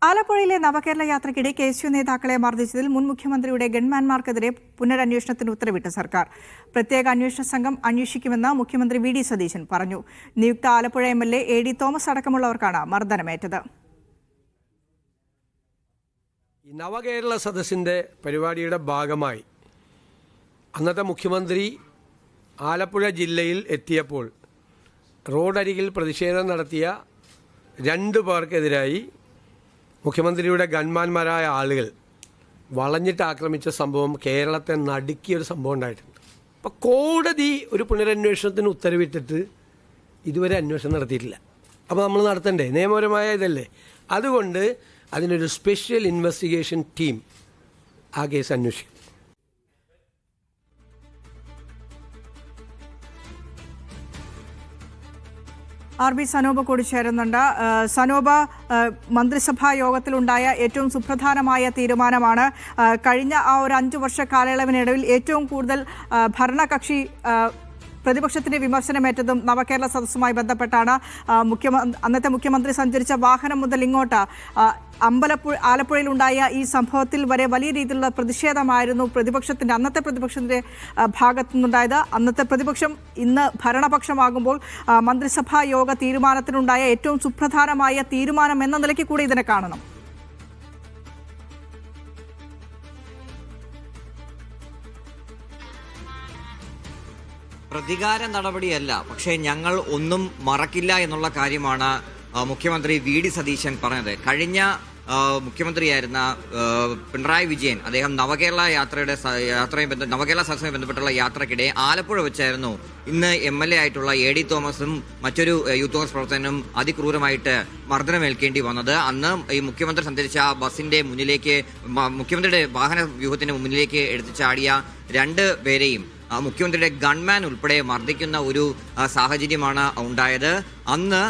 ആലപ്പുഴയിലെ നവകേരള യാത്രയ്ക്കിടെ KSU നേതാക്കളെ മർദ്ദിച്ചതിൽ മുൻ മുഖ്യമന്ത്രിയുടെ ഗൺമാൻമാർക്കെതിരെ പുനരന്വേഷണത്തിന് ഉത്തരവിട്ട സർക്കാർ. പ്രത്യേക അന്വേഷണ സംഘം അന്വേഷിക്കുമെന്ന് മുഖ്യമന്ത്രി VD സതീശൻ പറഞ്ഞു. നിയുക്ത ആലപ്പുഴ MLA AD തോമസ് അടക്കമുള്ളവർക്കാണ് മർദ്ദനമേറ്റത്. നവകേരള സദസ്സിന്റെ പരിപാടിയുടെ ഭാഗമായി അന്നത്തെ മുഖ്യമന്ത്രി ആലപ്പുഴ ജില്ലയിൽ എത്തിയപ്പോൾ റോഡരികിൽ പ്രതിഷേധം നടത്തിയ 2 പേർക്കെതിരായി മുഖ്യമന്ത്രിയുടെ ഗൺമാന്മാരായ ആളുകൾ വളഞ്ഞിട്ട് ആക്രമിച്ച സംഭവം കേരളത്തെ നടുക്കിയൊരു സംഭവം ഉണ്ടായിട്ടുണ്ട്. അപ്പോൾ കോടതി ഒരു പുനരന്വേഷണത്തിന് ഉത്തരവിട്ടിട്ട് ഇതുവരെ അന്വേഷണം നടത്തിയിട്ടില്ല. അപ്പോൾ നമ്മൾ നടത്തണ്ടേ? നിയമപരമായ ഇതല്ലേ. അതുകൊണ്ട് അതിനൊരു സ്പെഷ്യൽ ഇൻവെസ്റ്റിഗേഷൻ ടീം ആ കേസ് അന്വേഷിക്കും. RB സനോബ കൂടി ചേരുന്നുണ്ട്. സനോബ, മന്ത്രിസഭാ യോഗത്തിലുണ്ടായ ഏറ്റവും സുപ്രധാനമായ തീരുമാനമാണ്. കഴിഞ്ഞ ആ ഒരു 5 വർഷ കാലയളവിനിടയിൽ ഏറ്റവും കൂടുതൽ ഭരണകക്ഷി പ്രതിപക്ഷത്തിന്റെ വിമർശനമേറ്റതും നവകേരള സദസ്സുമായി ബന്ധപ്പെട്ടാണ്. അന്നത്തെ മുഖ്യമന്ത്രി സഞ്ചരിച്ച വാഹനം മുതൽ ഇങ്ങോട്ട് ആലപ്പുഴയിലുണ്ടായ ഈ സംഭവത്തിൽ വരെ വലിയ രീതിയിലുള്ള പ്രതിഷേധമായിരുന്നു അന്നത്തെ പ്രതിപക്ഷത്തിന്റെ ഭാഗത്തു നിന്നുണ്ടായത്. അന്നത്തെ പ്രതിപക്ഷം ഇന്ന് ഭരണപക്ഷമാകുമ്പോൾ മന്ത്രിസഭാ യോഗ തീരുമാനത്തിനുണ്ടായ ഏറ്റവും സുപ്രധാനമായ തീരുമാനം എന്ന നിലയ്ക്ക് കൂടി ഇതിനെ കാണണം. പ്രതികാര നടപടിയല്ല, പക്ഷേ ഞങ്ങൾ ഒന്നും മറക്കില്ല എന്നുള്ള കാര്യമാണ് മുഖ്യമന്ത്രി VD സതീശൻ പറഞ്ഞത്. കഴിഞ്ഞ മുഖ്യമന്ത്രിയായിരുന്ന പിണറായി വിജയൻ അദ്ദേഹം നവകേരള നവകേരള സദസ്സുമായി ബന്ധപ്പെട്ടുള്ള യാത്രക്കിടെ ആലപ്പുഴ വെച്ചായിരുന്നു ഇന്ന് MLA ആയിട്ടുള്ള AD തോമസും മറ്റൊരു യൂത്ത് കോൺഗ്രസ് പ്രവർത്തകനും അതിക്രൂരമായിട്ട് മർദ്ദനമേൽക്കേണ്ടി വന്നത്. അന്ന് ഈ മുഖ്യമന്ത്രി സഞ്ചരിച്ച ബസിന്റെ മുന്നിലേക്ക്, മുഖ്യമന്ത്രിയുടെ വാഹന വ്യൂഹത്തിന് മുന്നിലേക്ക് എടുത്തു ചാടിയ 2 പേരെയും മുഖ്യമന്ത്രിയുടെ ഗൺമാൻ ഉൾപ്പെടെ മർദ്ദിക്കുന്ന ഒരു സാഹചര്യമാണ് ഉണ്ടായത്. അന്ന്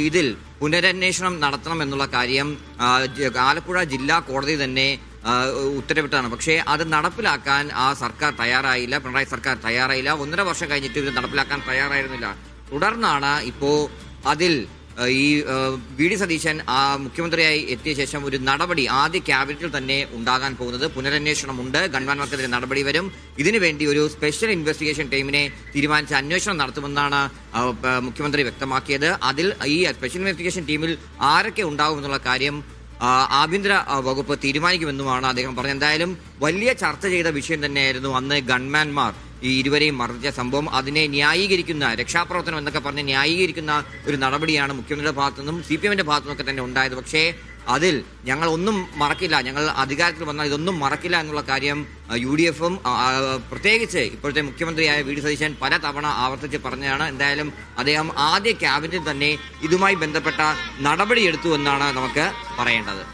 ഇതിൽ പുനരന്വേഷണം നടത്തണം എന്നുള്ള കാര്യം ആലപ്പുഴ ജില്ലാ കോടതി തന്നെ ഉത്തരവിട്ടതാണ്. പക്ഷേ അത് നടപ്പിലാക്കാൻ സർക്കാർ തയ്യാറായില്ല, പിണറായി സർക്കാർ തയ്യാറായില്ല. 1.5 വർഷം കഴിഞ്ഞിട്ട് ഇത് നടപ്പിലാക്കാൻ തയ്യാറായിരുന്നില്ല. തുടർന്നാണ് ഇപ്പോൾ അതിൽ ഈ VD സതീശൻ മുഖ്യമന്ത്രിയായി എത്തിയ ശേഷം ഒരു നടപടി ആദ്യ ക്യാബിനറ്റിൽ തന്നെ ഉണ്ടാകാൻ പോകുന്നത്. പുനരന്വേഷണമുണ്ട്, ഗൺമാന്മാർക്കെതിരെ നടപടി വരും. ഇതിനുവേണ്ടി ഒരു സ്പെഷ്യൽ ഇൻവെസ്റ്റിഗേഷൻ ടീമിനെ തീരുമാനിച്ച് അന്വേഷണം നടത്തുമെന്നാണ് മുഖ്യമന്ത്രി വ്യക്തമാക്കിയത്. അതിൽ ഈ സ്പെഷ്യൽ ഇൻവെസ്റ്റിഗേഷൻ ടീമിൽ ആരൊക്കെ ഉണ്ടാകുമെന്നുള്ള കാര്യം ആഭ്യന്തര വകുപ്പ് തീരുമാനിക്കുമെന്നുമാണ് അദ്ദേഹം പറഞ്ഞത്. എന്തായാലും വലിയ ചർച്ച ചെയ്ത വിഷയം തന്നെയായിരുന്നു അന്ന് ഗൺമാൻമാർ ഈ ഇരുവരെയും മർദ്ദിച്ച സംഭവം. അതിനെ ന്യായീകരിക്കുന്ന, രക്ഷാപ്രവർത്തനം എന്നൊക്കെ പറഞ്ഞ് ന്യായീകരിക്കുന്ന ഒരു നടപടിയാണ് മുഖ്യമന്ത്രിയുടെ ഭാഗത്തു നിന്നും CPMന്റെ ഭാഗത്തു നിന്നൊക്കെ തന്നെ ഉണ്ടായത്. പക്ഷേ അതിൽ ഞങ്ങൾ ഒന്നും മറക്കില്ല, ഞങ്ങൾ അധികാരത്തിൽ വന്നാൽ ഇതൊന്നും മറക്കില്ല എന്നുള്ള കാര്യം UDFും പ്രത്യേകിച്ച് ഇപ്പോഴത്തെ മുഖ്യമന്ത്രിയായ VD സതീശൻ പല തവണ ആവർത്തിച്ച് പറഞ്ഞതാണ്. എന്തായാലും അദ്ദേഹം ആദ്യ ക്യാബിനറ്റിൽ തന്നെ ഇതുമായി ബന്ധപ്പെട്ട നടപടിയെടുത്തു എന്നാണ് നമുക്ക് പറയേണ്ടത്.